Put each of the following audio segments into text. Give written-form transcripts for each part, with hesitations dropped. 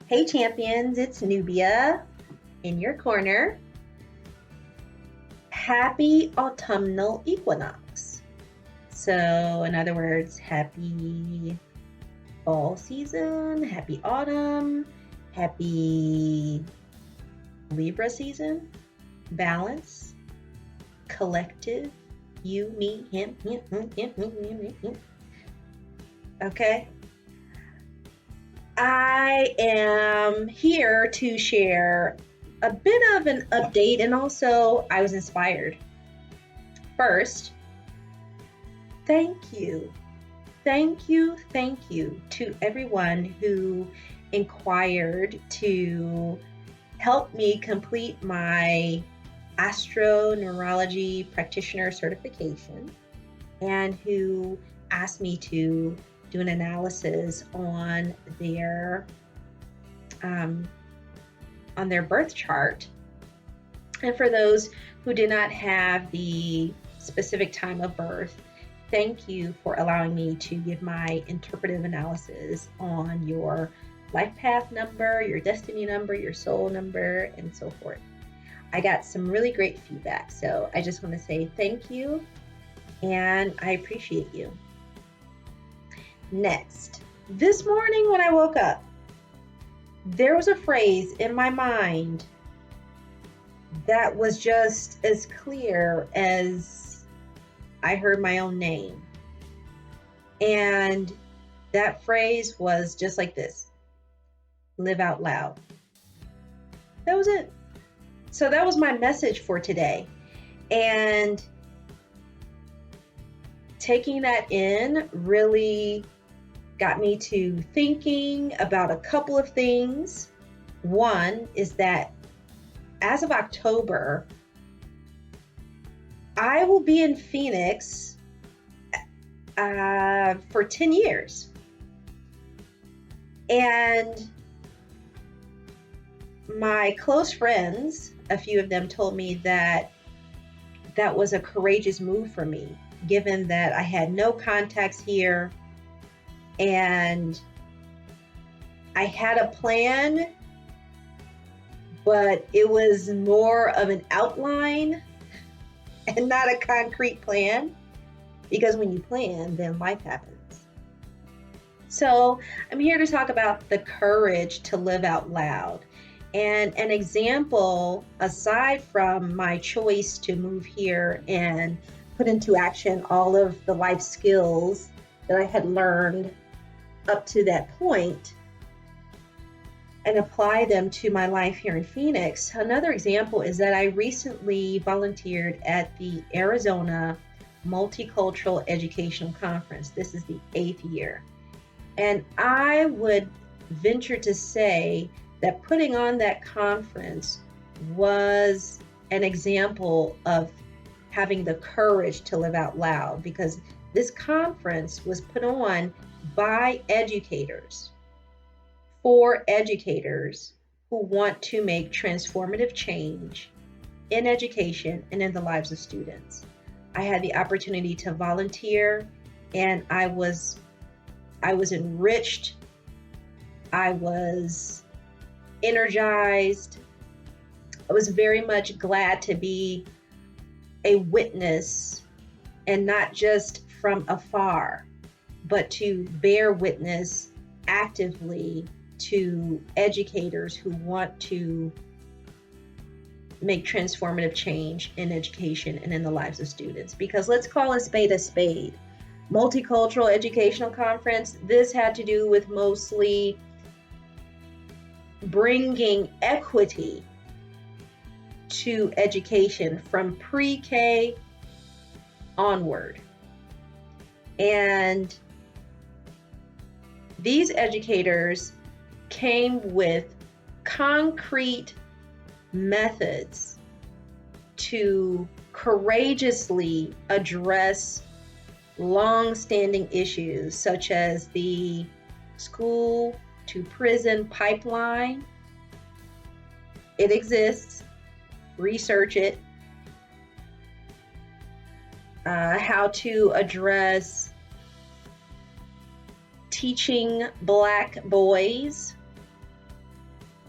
Hey champions, it's Nubia in your corner. Happy autumnal equinox. So in other words, happy fall season, happy autumn, happy Libra season, balance, collective, you, me, him. Okay. I am here to share a bit of an update, and also I was inspired. First, thank you to everyone who inquired to help me complete my Astro-numerology practitioner certification and who asked me to do an analysis on their birth chart. And for those who did not have the specific time of birth, thank you for allowing me to give my interpretive analysis on your life path number, your destiny number, your soul number, and so forth. I got some really great feedback, so I just want to say thank you, and I appreciate you. Next, this morning when I woke up, there was a phrase in my mind that was just as clear as I heard my own name. And that phrase was just like this: live out loud. That was it. So that was my message for today. And taking that in really got me to thinking about a couple of things. One is that as of October, I will be in Phoenix for 10 years. And my close friends, a few of them told me that that was a courageous move for me, given that I had no contacts here and I had a plan, but it was more of an outline and not a concrete plan, because when you plan, then life happens. So I'm here to talk about the courage to live out loud. And an example, aside from my choice to move here and put into action all of the life skills that I had learned up to that point and apply them to my life here in Phoenix, another example is that I recently volunteered at the Arizona Multicultural Educational Conference. This is the 8th year. And I would venture to say that putting on that conference was an example of having the courage to live out loud, because this conference was put on by educators, for educators who want to make transformative change in education and in the lives of students. I had the opportunity to volunteer, and I was enriched. I was energized. I was very much glad to be a witness, and not just from afar, but to bear witness actively to educators who want to make transformative change in education and in the lives of students. Because let's call a spade a spade. Multicultural Educational Conference, this had to do with mostly bringing equity to education from pre-K onward. And these educators came with concrete methods to courageously address long-standing issues such as the school to prison pipeline. It exists. Research it. How to address teaching Black boys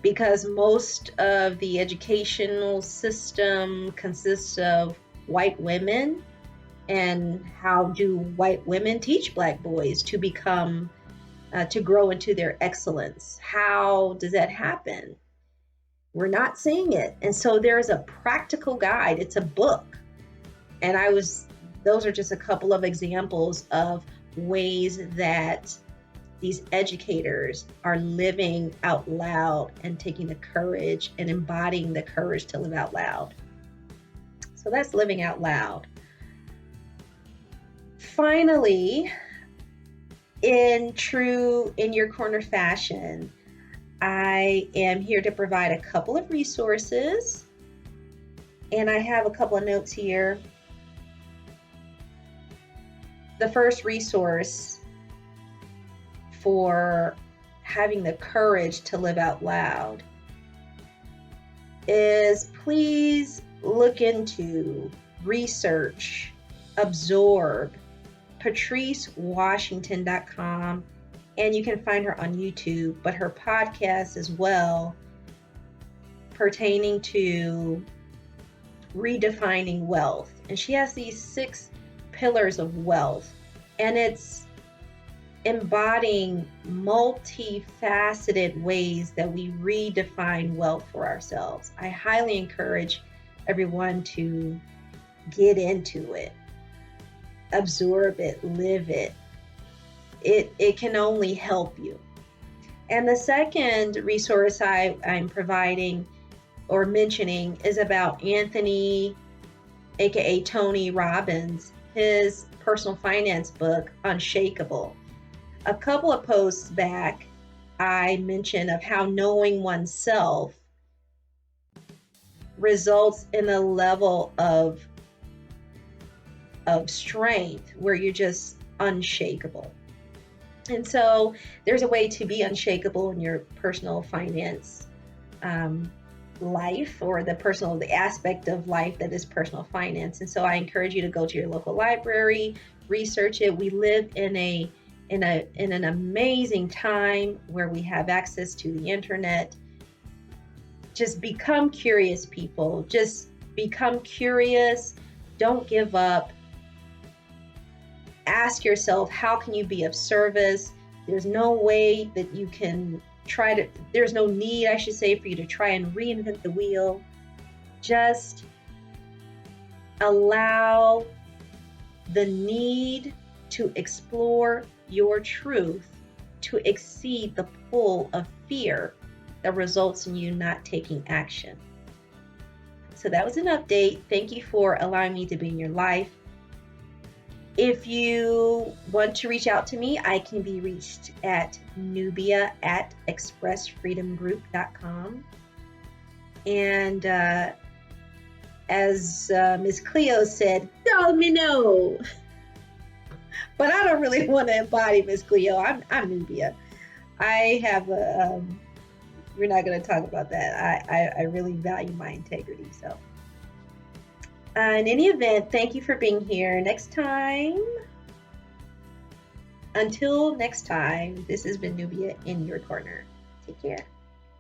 because most of the educational system consists of white women. And how do white women teach Black boys to become, to grow into their excellence? How does that happen? We're not seeing it. And so there's a practical guide. It's a book. And those are just a couple of examples of ways that these educators are living out loud and taking the courage and embodying the courage to live out loud. So that's living out loud. Finally, in true In Your Corner fashion, I am here to provide a couple of resources, and I have a couple of notes here. The first resource for having the courage to live out loud is, please look into, research, absorb patricewashington.com, and you can find her on YouTube, but her podcast as well, pertaining to redefining wealth. And she has these 6 pillars of wealth, and it's embodying multifaceted ways that we redefine wealth for ourselves. I highly encourage everyone to get into it, absorb it, live it. It can only help you. And the second resource I'm providing or mentioning is about Anthony, aka Tony Robbins, his personal finance book, Unshakeable. A couple of posts back, I mentioned of how knowing oneself results in a level of strength where you're just unshakable. And so there's a way to be unshakable in your personal finance life, or the aspect of life that is personal finance. And so I encourage you to go to your local library, research it. We live in an amazing time where we have access to the internet. Just become curious, people. Just become curious. Don't give up. Ask yourself, how can you be of service? There's no way that you can there's no need, I should say, for you to try and reinvent the wheel. Just allow the need to explore your truth to exceed the pull of fear that results in you not taking action. So that was an update. Thank you for allowing me to be in your life. If you want to reach out to me, I can be reached at Nubia at expressfreedomgroup.com. And as Miss Cleo said, tell me no. But I don't really want to embody Miss Cleo. I'm Nubia. I have a, we're not going to talk about that. I really value my integrity. So in any event, thank you for being here. Until next time, this has been Nubia in your corner. Take care.